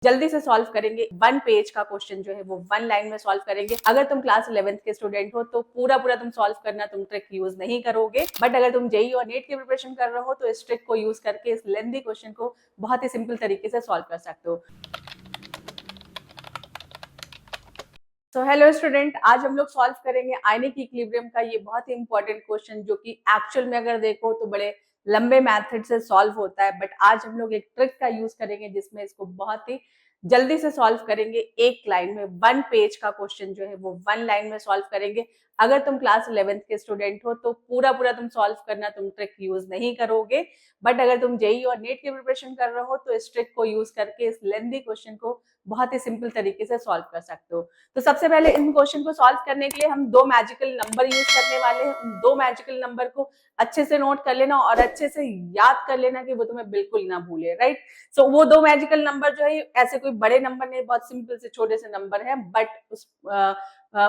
जल्दी से सॉल्व करेंगे। 1 पेज का क्वेश्चन जो है वो 1 लाइन में सॉल्व करेंगे। अगर तुम क्लास 11th के स्टूडेंट हो तो पूरा तुम सॉल्व करना, तुम ट्रिक यूज नहीं करोगे। बट अगर तुम जेईई और नीट की प्रिपरेशन कर रहे हो तो इस ट्रिक को यूज करके इस लेंथी क्वेश्चन को बहुत ही सिंपल तरीके से सॉल्व कर सकते हो। तो हेलो स्टूडेंट, आज हम लोग सॉल्व करेंगे आयनिक इक्विलिब्रियम का ये बहुत ही इंपॉर्टेंट क्वेश्चन, जो कि एक्चुअल में अगर देखो तो बड़े लंबे मेथड से सॉल्व होता है। बट आज हम लोग एक ट्रिक का यूज करेंगे जिसमें इसको बहुत ही जल्दी से सॉल्व करेंगे। एक लाइन में 1 पेज का क्वेश्चन जो है वो 1 लाइन में सॉल्व करेंगे। अगर तुम क्लास 11th के स्टूडेंट हो तो पूरा तुम सॉल्व करना, तुम ट्रिक यूज नहीं करोगे। बट अगर तुम जेईई और नीट की प्रिपरेशन कर रहे हो तो इस ट्रिक को यूज करके इस लेंथी क्वेश्चन को बहुत ही सिंपल तरीके से सॉल्व कर सकते हो। तो सबसे पहले इन क्वेश्चन को सॉल्व करने के लिए हम 2 मैजिकल नंबर यूज करने वाले हैं। उन 2 मैजिकल नंबर को अच्छे से नोट कर लेना और अच्छे से याद कर लेना कि वो तुम्हें बिल्कुल ना भूले, राइट। सो वो 2 मैजिकल नंबर जो है ऐसे कोई बड़े नंबर नहीं, बहुत सिंपल से छोटे से नंबर है। बट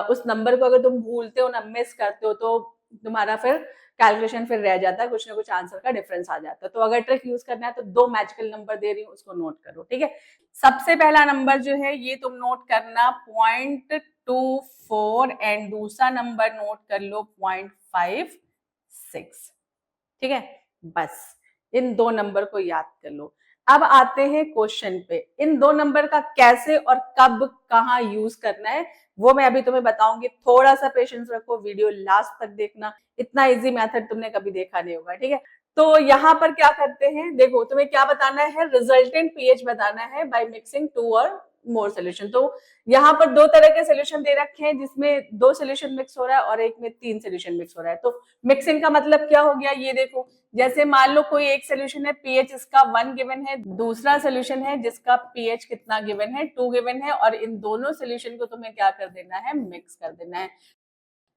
उस नंबर को अगर तुम भूलते हो ना, मिस करते हो, तो तुम्हारा फिर कैलकुलेशन फिर रह जाता है, कुछ ना कुछ आंसर का डिफरेंस आ जाता है। तो अगर ट्रिक यूज करना है तो 2 मैजिकल नंबर दे रही हूँ, उसको नोट करो, ठीक है। सबसे पहला नंबर जो है ये तुम नोट करना 0.24 एंड दूसरा नंबर नोट कर लो 0.56, ठीक है। बस इन 2 नंबर को याद कर लो। अब आते हैं क्वेश्चन पे। इन 2 नंबर का कैसे और कब कहाँ यूज करना है वो मैं अभी तुम्हें बताऊंगी। थोड़ा सा पेशेंस रखो, वीडियो लास्ट तक देखना। इतना इजी मेथड तुमने कभी देखा नहीं होगा, ठीक है। तो यहाँ पर क्या करते हैं, देखो तुम्हें क्या बताना है, रिजल्टेंट पीएच बताना है बाय मिक्सिंग 2 और मोर सोल्यूशन। तो यहाँ पर 2 तरह के सोल्यूशन दे रखे हैं जिसमें 2 सोल्यूशन मिक्स हो रहा है और एक में 3 सोल्यूशन मिक्स हो रहा है। तो मिक्सिंग का मतलब क्या हो गया, ये देखो, जैसे मान लो कोई एक सोल्यूशन है, पीएच इसका 1 गिवन है, दूसरा सोल्यूशन है जिसका पीएच कितना गिवन है, 2 गिवन है, और इन दोनों सोल्यूशन को तुम्हें क्या कर देना है, मिक्स कर देना है।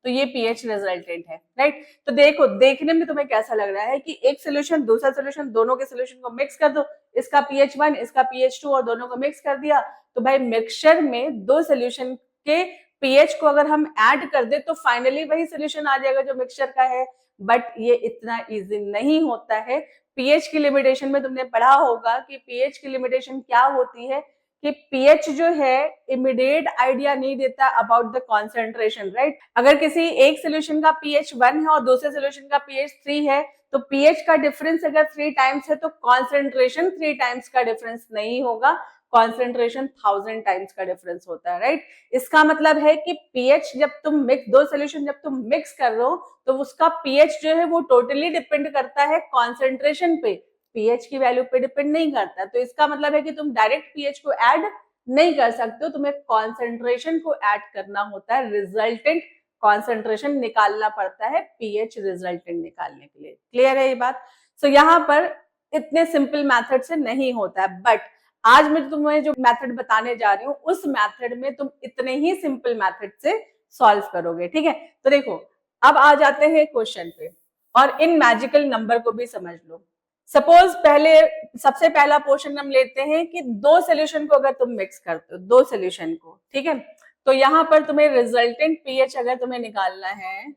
तो ये पीएच रिजल्टेंट है, राइट। तो देखो, देखने में तुम्हें कैसा लग रहा है कि एक सोल्यूशन दूसरा सोल्यूशन, दोनों के सोल्यूशन को मिक्स कर दो, इसका पीएच 1 इसका पीएच 2 और दोनों को मिक्स कर दिया। तो भाई मिक्सचर में 2 सोल्यूशन के पीएच को अगर हम ऐड कर दे तो फाइनली वही सोल्यूशन आ जाएगा जो मिक्सचर का है। बट ये इतना इजी नहीं होता है। पीएच की लिमिटेशन में तुमने पढ़ा होगा कि पीएच की लिमिटेशन क्या होती है, कि पीएच जो है इमीडिएट आइडिया नहीं देता अबाउट द कॉन्सेंट्रेशन, राइट। अगर किसी एक सोल्यूशन का पीएच 1 है और दूसरे सोल्यूशन का पीएच 3 है, तो पीएच का डिफरेंस अगर 3 टाइम्स है तो कॉन्सेंट्रेशन 3 टाइम्स का डिफरेंस नहीं होगा, कॉन्सेंट्रेशन 1000 टाइम्स का डिफरेंस होता है, राइट। इसका मतलब है कि पीएच जब तुम मिक्स, 2 सोल्यूशन जब तुम मिक्स कर रहे हो तो उसका पीएच जो है वो टोटली डिपेंड करता है कॉन्सेंट्रेशन पे, पीएच की वैल्यू पे डिपेंड नहीं करता। तो इसका मतलब है कि तुम डायरेक्ट पीएच को ऐड नहीं कर सकते हो, तुम्हें कॉन्सेंट्रेशन को ऐड करना होता है, रिजल्टेंट कॉन्सेंट्रेशन निकालना पड़ता है पीएच रिजल्टेंट निकालने के लिए। क्लियर है ये बात। सो यहाँ पर इतने सिंपल मेथड से नहीं होता है, बट आज मैं तुम्हें जो मेथड बताने जा रही हूँ उस मेथड में तुम इतने ही सिंपल मेथड से सॉल्व करोगे, ठीक है। तो देखो, अब आ जाते हैं क्वेश्चन पे और इन मैजिकल नंबर को भी समझ लो। सपोज पहले सबसे पहला पोर्शन हम लेते हैं कि 2 सोल्यूशन को अगर तुम मिक्स करते हो, 2 सोल्यूशन को, ठीक है। तो यहां पर तुम्हें रिजल्टेंट पीएच अगर तुम्हें निकालना है,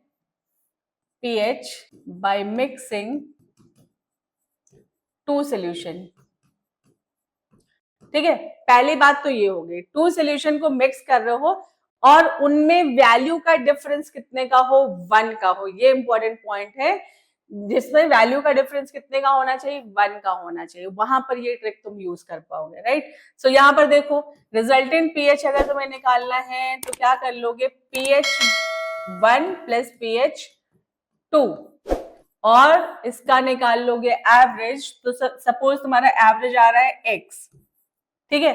पीएच बाय मिक्सिंग 2 सोल्यूशन, ठीक है। पहली बात तो ये हो गई, 2 सोल्यूशन को मिक्स कर रहे हो और उनमें वैल्यू का डिफरेंस कितने का हो, 1 का हो। ये इंपॉर्टेंट पॉइंट है, जिसमें वैल्यू का डिफरेंस कितने का होना चाहिए, 1 का होना चाहिए, वहां पर ये ट्रिक तुम यूज कर पाओगे, राइट। सो यहाँ पर देखो, रिजल्टेंट पीएच अगर तुम्हें निकालना है तो क्या कर लोगे, पीएच 1 प्लस पीएच 2 और इसका निकाल लोगे एवरेज। तो सपोज तुम्हारा एवरेज आ रहा है एक्स, ठीक है।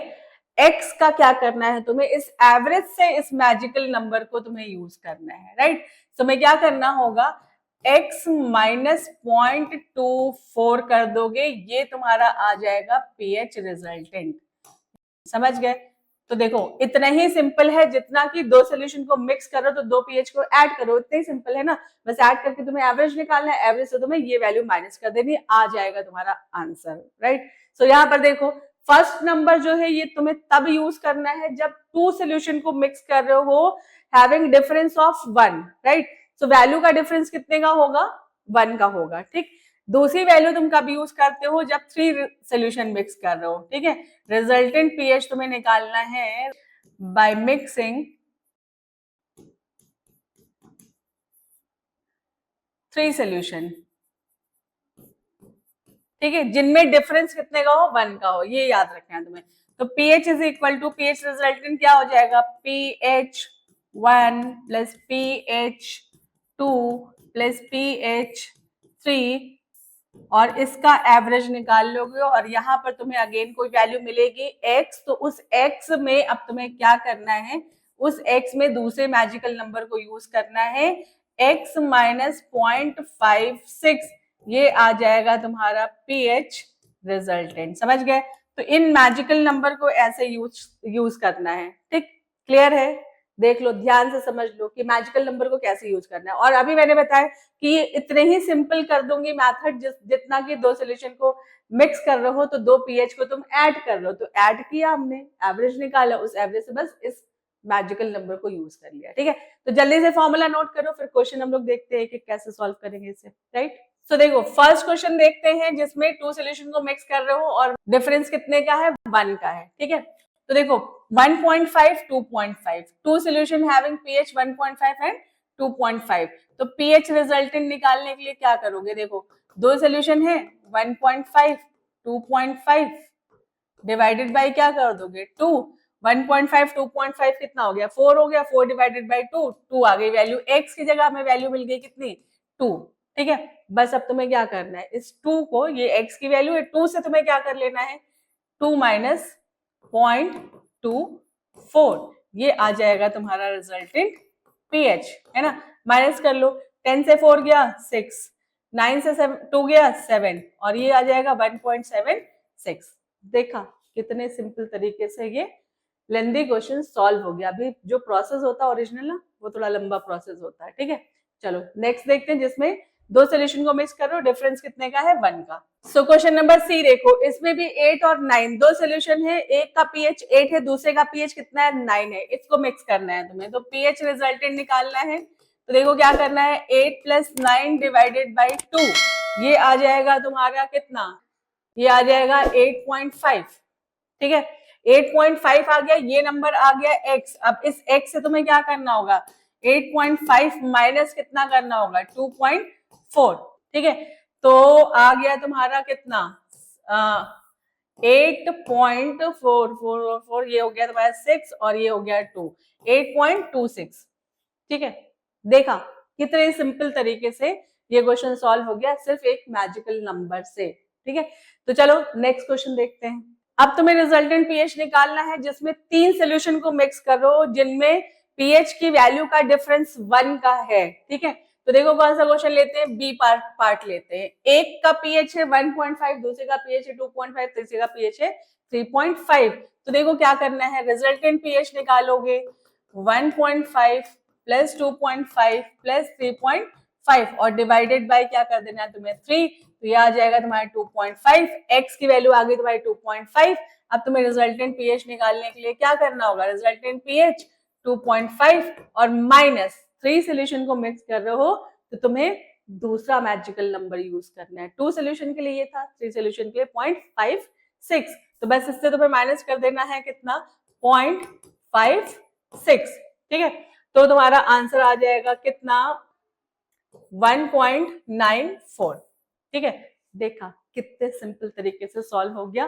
एक्स का क्या करना है तुम्हें, इस एवरेज से इस मैजिकल नंबर को तुम्हें यूज करना है, राइट। तो मैं क्या करना होगा, x माइनस 0.24 कर दोगे, ये तुम्हारा आ जाएगा पीएच रिजल्टेंट। समझ गए। तो देखो, इतना ही सिंपल है जितना कि 2 सोल्यूशन को मिक्स करो तो 2 पीएच को ऐड करो, इतना ही सिंपल है ना। बस ऐड करके तुम्हें एवरेज निकालना है, एवरेज से तुम्हें ये वैल्यू माइनस कर देनी, आ जाएगा तुम्हारा आंसर, राइट। सो यहाँ पर देखो, फर्स्ट नंबर जो है ये तुम्हें तब यूज करना है जब 2 सोल्यूशन को मिक्स कर रहे हो having difference of 1, right. So value का डिफरेंस कितने का होगा, 1 का होगा, ठीक। दूसरी वैल्यू तुम कब यूज करते हो, जब 3 सोल्यूशन मिक्स कर रहे हो, ठीक है। रिजल्टेंट पीएच तुम्हें निकालना है बाय मिक्सिंग 3 सोल्यूशन, ठीक है, जिनमें डिफरेंस कितने का हो, 1 का हो, ये याद रखना है तुम्हें। तो pH is equal to, pH resultant क्या हो जाएगा, pH1 plus pH2 plus pH3, और इसका एवरेज निकाल लोगे और यहाँ पर तुम्हें अगेन कोई वैल्यू मिलेगी x, तो उस x में अब तुम्हें क्या करना है, उस x में दूसरे मैजिकल नंबर को यूज करना है, x माइनस 0.56, ये आ जाएगा तुम्हारा pH रिजल्टेंट। समझ गए? तो इन मैजिकल नंबर को ऐसे यूज करना है, ठीक, क्लियर है? देख लो, ध्यान से समझ लो कि मैजिकल नंबर को कैसे यूज करना है। और अभी मैंने बताया कि ये इतने ही सिंपल कर दूंगी मैथड, जितना कि 2 सोल्यूशन को मिक्स कर रहे हो तो 2 पीएच को तुम ऐड कर रहे हो, तो ऐड किया हमने, एवरेज निकाला, उस एवरेज से बस इस मैजिकल नंबर को यूज कर लिया, ठीक है। तो जल्दी से फॉर्मूला नोट करो, फिर क्वेश्चन हम लोग देखते हैं कि कैसे सॉल्व करेंगे इसे, राइट। सो देखो, फर्स्ट क्वेश्चन देखते हैं जिसमें 2 सोल्यूशन को मिक्स कर रहे हो और डिफरेंस कितने का है, 1 का है, ठीक है। तो देखो 1.5 2.5, 2 सोल्यूशन हैविंग pH 1.5 एंड 2.5, तो pH रिजल्टेंट निकालने के लिए क्या करोगे, देखो 2 सोल्यूशन है, 1.5 2.5 डिवाइडेड बाय क्या कर दोगे, 2, 1.5 2.5 कितना हो गया, 4 हो गया, 4 डिवाइडेड बाय 2, 2 आ गई वैल्यू, x की जगह हमें वैल्यू मिल गई कितनी, 2, ठीक है। बस अब तुम्हें क्या करना है, इस 2 को, ये x की वैल्यू है, 2 से तुम्हें क्या कर लेना है, 2 माइनस 0.24, ये आ जाएगा तुम्हारा रिजल्टेंट pH, है ना। माइनस कर लो, 10 से 4 गया 6, 9 से 2 गया 7, और ये आ जाएगा 1.76। देखा कितने सिंपल तरीके से ये लेंदी क्वेश्चन सॉल्व हो गया। अभी जो प्रोसेस होता है ओरिजिनल ना, वो थोड़ा लंबा प्रोसेस होता है, ठीक है। चलो नेक्स्ट देखते हैं, जिसमें 2 सोल्यूशन को मिक्स करो, डिफरेंस कितने का है, 1 का। सो क्वेश्चन नंबर सी देखो, इसमें भी 8 और 9 2 सोल्यूशन है, एक का pH 8 है, दूसरे का pH कितना है, 9 है, इसको मिक्स करना है तुम्हें, तो pH रिजल्टेंट निकालना है। तो देखो क्या करना है, 8 प्लस 9 डिवाइडेड बाई 2, ये आ जाएगा तुम्हारा कितना, ये आ जाएगा 8.5, ठीक है। 8.5 आ गया, ये नंबर आ गया x, अब इस x से तुम्हें क्या करना होगा, 8.5 माइनस कितना करना होगा, 2.4, ठीक है। तो आ गया तुम्हारा कितना, 8.444, ये हो गया तुम्हारा 6 और ये हो गया 2, 8.26, ठीक है। देखा कितने सिंपल तरीके से ये क्वेश्चन सॉल्व हो गया सिर्फ एक मैजिकल नंबर से, ठीक है। तो चलो नेक्स्ट क्वेश्चन देखते हैं। अब तुम्हें रिजल्टेंट पीएच निकालना है, जिसमें 3 सोल्यूशन को मिक्स करो जिनमें पीएच की वैल्यू का डिफरेंस 1 का है, ठीक है। तो देखो कौन सा क्वेश्चन लेते हैं, बी पार्ट लेते हैं। एक का पीएच है 1.5, दूसरे का पीएच है 2.5, तीसरे का पीएच है 3.5। तो देखो क्या करना है, रिजल्टेंट पीएच निकालोगे, 1.5 प्लस 2.5 प्लस 3.5 और डिवाइडेड बाय क्या कर देना है तुम्हें, 3, तो ये आ जाएगा तुम्हारे 2.5, x की वैल्यू आ गई तुम्हारी 2.5। अब तुम्हें रिजल्टेंट पीएच निकालने के लिए क्या करना होगा, रिजल्टेंट पीएच 2.5 और माइनस 3 सोल्यूशन को मिक्स कर रहे हो तो तुम्हें दूसरा मैजिकल नंबर यूज करना है। 2 सोल्यूशन के लिए ये था, 3 सोल्यूशन के लिए 0.56, तो बस इससे तुम्हें माइनस कर देना है कितना, 0.56, ठीक है। तो तुम्हारा आंसर आ जाएगा कितना, 1.94, ठीक है। देखा कितने सिंपल तरीके से सॉल्व हो गया।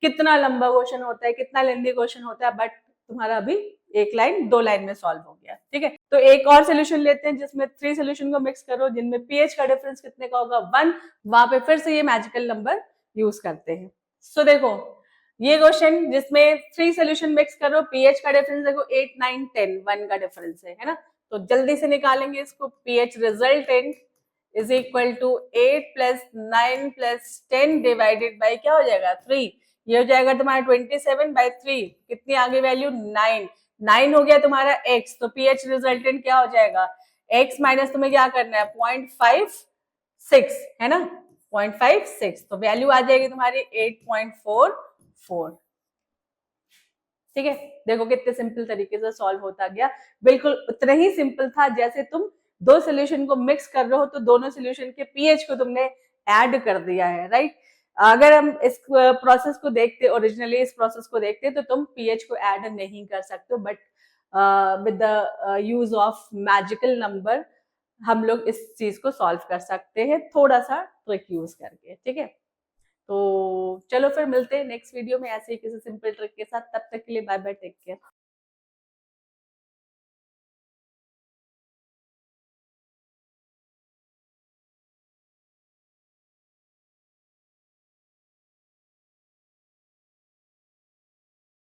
कितना लंबा क्वेश्चन होता है, कितना लेंदी क्वेश्चन होता है, बट तुम्हारा अभी एक लाइन 2 लाइन में सॉल्व हो गया, ठीक है। तो एक और सोल्यूशन लेते हैं जिसमें 3 सोल्यूशन को मिक्स करो, जिनमें पीएच का डिफरेंस कितने का होगा, 1, वहां पे फिर से ये मैजिकल नंबर यूज करते हैं। सो देखो ये क्वेश्चन जिसमें 3 सोल्यूशन मिक्स करो, पीएच का डिफरेंस देखो 8 9 10, 1 का डिफरेंस है ना। तो जल्दी से निकालेंगे इसको, pH resultant is equal to 8 plus 9 plus 10 divided by क्या हो जाएगा, 3, ये हो जाएगा तुम्हारा 27/3, कितनी आगे वैल्यू, 9, 9 हो गया तुम्हारा x, तो pH रिजल्टेंट क्या हो जाएगा, x माइनस तुम्हें क्या करना है, 0.56 है ना, 0.56, तो वैल्यू आ जाएगी तुम्हारी 8.44, ठीक है। देखो कितने सिंपल तरीके से सॉल्व होता गया, बिल्कुल उतना ही सिंपल था जैसे तुम 2 सोल्यूशन को मिक्स कर रहे हो तो दोनों सोल्यूशन के पीएच को तुमने ऐड कर दिया है, राइट। अगर हम इस प्रोसेस को देखते, ओरिजिनली इस प्रोसेस को देखते, तो तुम पीएच को ऐड नहीं कर सकते, but with the use of magical number हम लोग इस चीज को सॉल्व कर सकते हैं, थोड़ा सा ट्रिक यूज करके, ठीक है। तो चलो फिर मिलते हैं नेक्स्ट वीडियो में ऐसे ही किसी सिंपल ट्रिक के साथ। तब तक के लिए बाय बाय, टेक केयर।